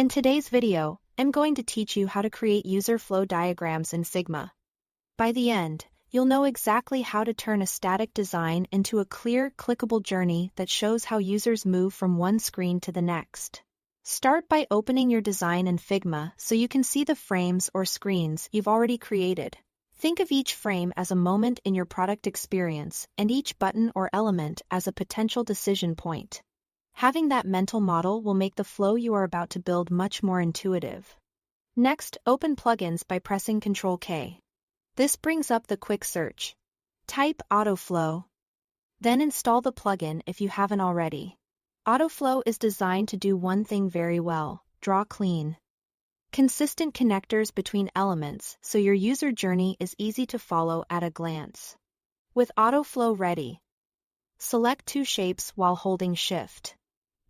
In today's video, I'm going to teach you how to create user flow diagrams in Figma. By the end, you'll know exactly how to turn a static design into a clear, clickable journey that shows how users move from one screen to the next. Start by opening your design in Figma so you can see the frames or screens you've already created. Think of each frame as a moment in your product experience and each button or element as a potential decision point. Having that mental model will make the flow you are about to build much more intuitive. Next, open plugins by pressing Ctrl-K. This brings up the quick search. Type Autoflow. Then install the plugin if you haven't already. Autoflow is designed to do one thing very well: draw clean, consistent connectors between elements so your user journey is easy to follow at a glance. With Autoflow ready, select two shapes while holding Shift.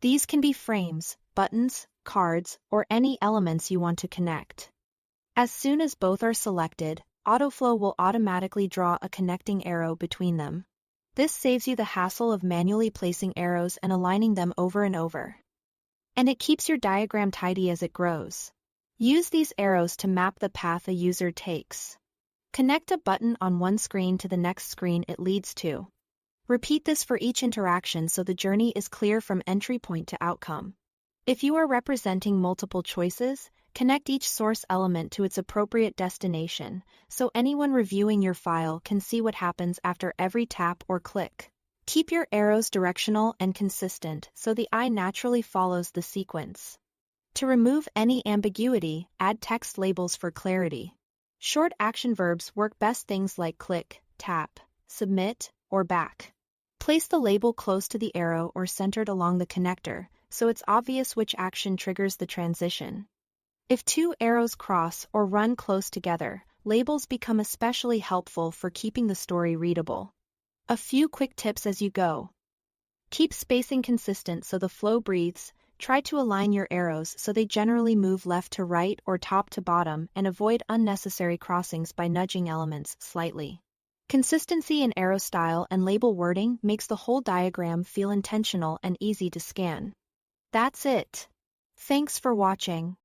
These can be frames, buttons, cards, or any elements you want to connect. As soon as both are selected, Autoflow will automatically draw a connecting arrow between them. This saves you the hassle of manually placing arrows and aligning them over and over. And it keeps your diagram tidy as it grows. Use these arrows to map the path a user takes. Connect a button on one screen to the next screen it leads to. Repeat this for each interaction so the journey is clear from entry point to outcome. If you are representing multiple choices, connect each source element to its appropriate destination, so anyone reviewing your file can see what happens after every tap or click. Keep your arrows directional and consistent so the eye naturally follows the sequence. To remove any ambiguity, add text labels for clarity. Short action verbs work best, things like click, tap, submit, or back. Place the label close to the arrow or centered along the connector, so it's obvious which action triggers the transition. If two arrows cross or run close together, labels become especially helpful for keeping the story readable. A few quick tips as you go. Keep spacing consistent so the flow breathes. Try to align your arrows so they generally move left to right or top to bottom, and avoid unnecessary crossings by nudging elements slightly. Consistency in arrow style and label wording makes the whole diagram feel intentional and easy to scan. That's it. Thanks for watching.